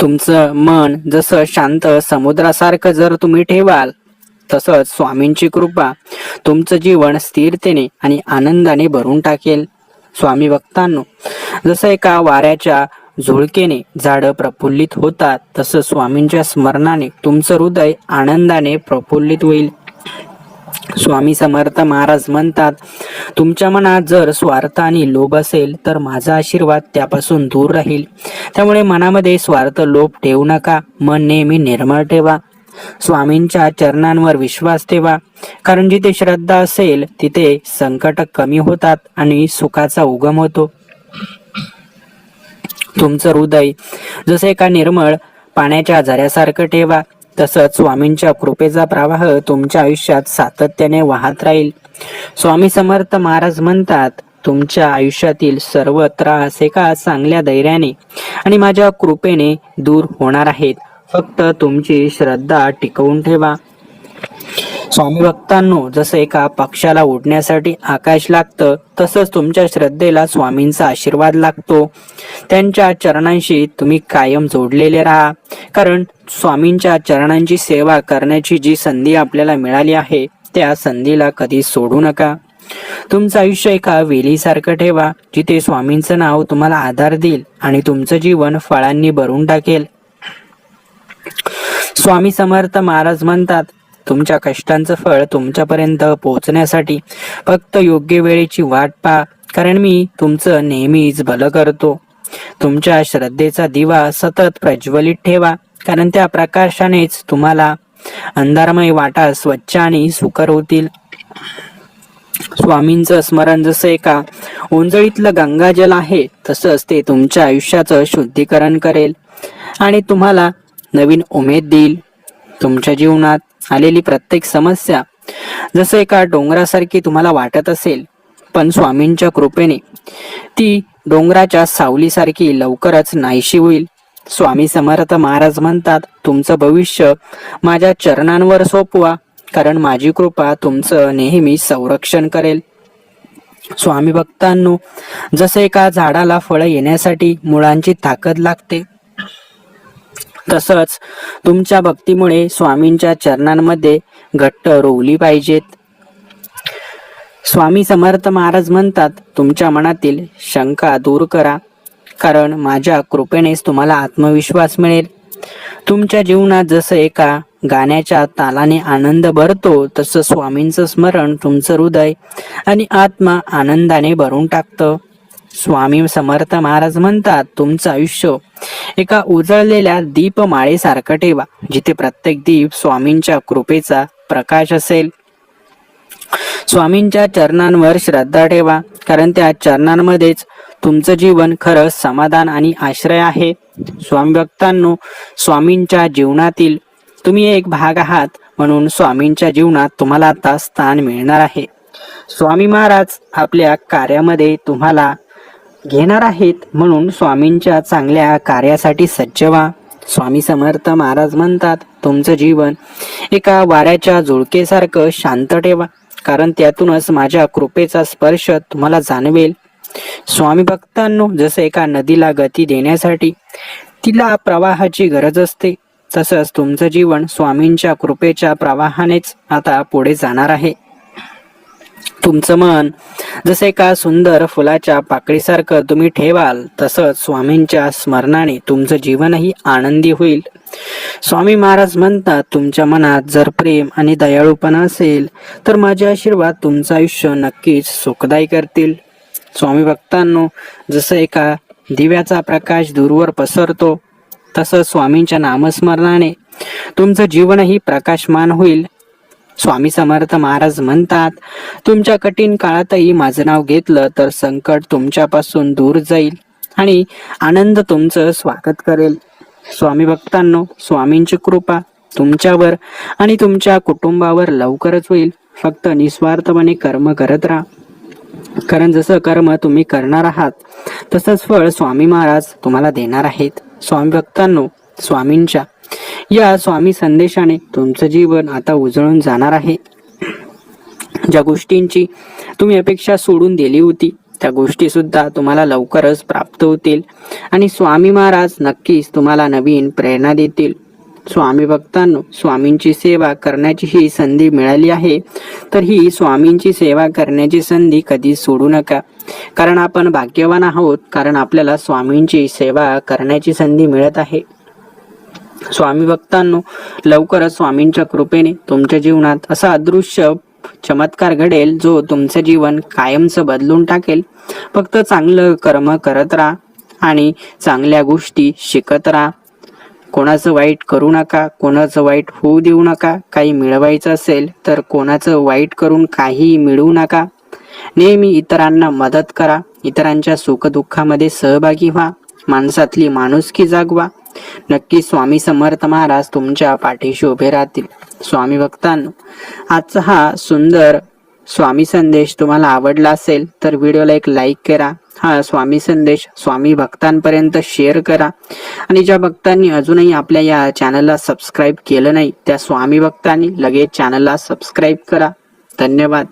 तुमचं मन जसं शांत समुद्रासारखं जर तुम्ही ठेवाल, तसंच स्वामींची कृपा तुमचं जीवन स्थिरतेने आणि आनंदाने भरून टाकेल. स्वामी भक्तांनो, जसं एका वाऱ्याच्या झुळकेने झाडं प्रफुल्लित होतात, तसं स्वामींच्या स्मरणाने तुमचं हृदय आनंदाने प्रफुल्लित होईल. स्वामी समर्थ महाराज म्हणतात, तुमच्या मनात जर स्वार्थ आणि लोभ असेल तर माझा आशीर्वाद त्यापासून दूर राहील. त्यामुळे मनामध्ये स्वार्थ लोभ ठेवू नका. मन नेहमी निर्मळ ठेवा. स्वामींच्या चरणांवर विश्वास ठेवा, कारण जिथे श्रद्धा असेल तिथे संकट कमी होतात आणि सुखाचा उगम होतो. तुमचं हृदय जसे एका निर्मळ पाण्याच्या झऱ्यासारखं ठेवा. तसंच स्वामींच्या कृपेचा प्रवाह तुमच्या आयुष्यात सातत्याने वाहत राहील. स्वामी समर्थ महाराज म्हणतात, तुमच्या आयुष्यातील सर्व त्रास एका चांगल्या धैर्याने आणि माझ्या कृपेने दूर होणार आहेत. फक्त तुमची श्रद्धा टिकवून ठेवा. स्वामी भक्तांनो, जसं एका पक्षाला उडण्यासाठी आकाश लागतं, तसंच तुमच्या श्रद्धेला स्वामींचा आशीर्वाद लागतो. त्यांच्या चरणांशी तुम्ही कायम जोडलेले राहा, कारण स्वामींच्या चरणांची सेवा करण्याची जी संधी आपल्याला मिळाली आहे, त्या संधीला कधी सोडू नका. तुमचं आयुष्य एका वेलीसारखं ठेवा, जिथे स्वामींचं नाव तुम्हाला आधार देईल आणि तुमचं जीवन फळांनी भरून टाकेल. स्वामी समर्थ महाराज म्हणतात, तुमच्या कष्टांचं फळ तुमच्यापर्यंत पोहोचण्यासाठी फक्त योग्य वेळेची वाट पहा, कारण मी तुमचं नेहमीच भलं करतो. तुमच्या श्रद्धेचा दिवा सतत प्रज्वलित ठेवा, कारण त्या प्रकाशानेच तुम्हाला अंधारमय वाटा स्वच्छ आणि सुकर होतील. स्वामींचं स्मरण जसं एका ओंजळीतलं गंगाजल आहे, तसंच ते तुमच्या आयुष्याचं शुद्धीकरण करेल आणि तुम्हाला नवीन उमेद देईल. तुमच्या जीवनात आलेली प्रत्येक समस्या जसं एका डोंगरासारखी तुम्हाला वाटत असेल, पण स्वामींच्या कृपेने ती डोंगराच्या सावलीसारखी लवकरच नाहीशी होईल. स्वामी समर्थ महाराज म्हणतात, तुमचं भविष्य माझ्या चरणांवर सोपवा, कारण माझी कृपा तुमचं नेहमी संरक्षण करेल. स्वामी भक्तांनो, जसं एका झाडाला फळं येण्यासाठी मुळांची ताकद लागते, तसंच तुमच्या भक्तीमुळे स्वामींच्या चरणांमध्ये घट्ट रोवली पाहिजेत. स्वामी समर्थ महाराज म्हणतात, तुमच्या मनातील शंका दूर करा, कारण माझ्या कृपेनेच तुम्हाला आत्मविश्वास मिळेल. तुमच्या जीवनात जसं एका गाण्याच्या तालाने आनंद भरतो, तसं स्वामींचं स्मरण तुमचं हृदय आणि आत्मा आनंदाने भरून टाकतं. स्वामी समर्थ महाराज म्हणतात, तुमचं आयुष्य एका उजळलेल्या दीपमाळेसारखं ठेवा, जिथे प्रत्येक दीप स्वामींच्या कृपेचा प्रकाश असेल. स्वामींच्या चरणांवर श्रद्धा ठेवा, कारण त्या चरणांमध्येच तुमचं जीवन खरं समाधान आणि आश्रय आहे. स्वामी भक्तांनो, स्वामींच्या जीवनातील तुम्ही एक भाग आहात, म्हणून स्वामींच्या जीवनात तुम्हाला आता स्थान मिळणार आहे. स्वामी महाराज आपल्या कार्यामध्ये तुम्हाला घेणार आहेत, म्हणून स्वामींच्या चांगल्या कार्यासाठी सज्ज व्हा. स्वामी समर्थ महाराज म्हणतात, तुमचं जीवन एका वाऱ्याच्या झुळकेसारखं शांत ठेवा, कारण त्यातूनच माझ्या कृपेचा स्पर्श तुम्हाला जाणवेल. स्वामी भक्तांनो, जसं एका नदीला गती देण्यासाठी तिला प्रवाहाची गरज असते, तसंच तुमचं जीवन स्वामींच्या कृपेच्या प्रवाहानेच आता पुढे जाणार आहे. तुमचं मन जसं एका सुंदर फुलाच्या पाकळीसारखं तुम्ही ठेवाल, तसंच स्वामींच्या स्मरणाने तुमचं जीवनही आनंदी होईल. स्वामी महाराज म्हणतात, तुमच्या मनात जर प्रेम आणि दयाळूपणा असेल तर माझे आशीर्वाद तुमचं आयुष्य नक्कीच सुखदायी करतील. स्वामी भक्तांनो, जसं एका दिव्याचा प्रकाश दूरवर पसरतो, तसं स्वामींच्या नामस्मरणाने तुमचं जीवनही प्रकाशमान होईल. स्वामी समर्थ महाराज म्हणतात, तुमच्या कठीण काळातही माझं नाव घेतलं तर संकट तुमच्यापासून दूर जाईल आणि आनंद तुमचं स्वागत करेल. स्वामी भक्तांनो, स्वामींची कृपा तुमच्यावर आणि तुमच्या कुटुंबावर लवकरच होईल. फक्त निस्वार्थपणे कर्म करत राहा, कारण जसं कर्म तुम्ही करणार आहात तसंच फळ स्वामी महाराज तुम्हाला देणार आहेत. स्वामी भक्तांनो, स्वामींच्या या स्वामी संदेशाने तुमचं जीवन आता उजळून जाणार आहे. ज्या गोष्टींची तुम्ही अपेक्षा सोडून दिली होती, त्या गोष्टी सुद्धा तुम्हाला लवकरच प्राप्त होतील आणि स्वामी महाराज नक्कीच तुम्हाला नवीन प्रेरणा देतील. स्वामी भक्तांनो, स्वामींची सेवा करण्याची ही संधी मिळाली आहे तर ही स्वामींची सेवा करण्याची संधी कधी सोडू नका. कारण आपण भाग्यवान आहोत, कारण आपल्याला स्वामींची सेवा करण्याची संधी मिळत आहे. स्वामी भक्तांनो, लवकरच स्वामींच्या कृपेने तुमच्या जीवनात असा अदृश्य चमत्कार घडेल जो तुमचं जीवन कायमचं बदलून टाकेल. फक्त चांगलं कर्म करत राहा आणि चांगल्या गोष्टी शिकत राहा. कोणाचं वाईट करू नका, कोणाचं वाईट होऊ देऊ नका. काही मिळवायचं असेल तर कोणाचं वाईट करून काही मिळवू नका. नेहमी इतरांना मदत करा, इतरांच्या सुखदुःखामध्ये सहभागी व्हा, माणसातली माणुसकी जागवा. नक्की स्वामी समर्थ महाराज तुमच्या पाठीशी उभे राहतील. स्वामी भक्तांनो, आजचा हा सुंदर स्वामी संदेश तुम्हाला आवडला असेल तर व्हिडिओला एक लाईक करा. हा स्वामी संदेश स्वामी भक्तांपर्यंत शेअर करा. आणि ज्या भक्तांनी अजूनही आपल्या या चॅनलला सबस्क्राईब केलं नाही त्या स्वामी भक्तांनी लगेच चॅनलला सबस्क्राईब करा. धन्यवाद.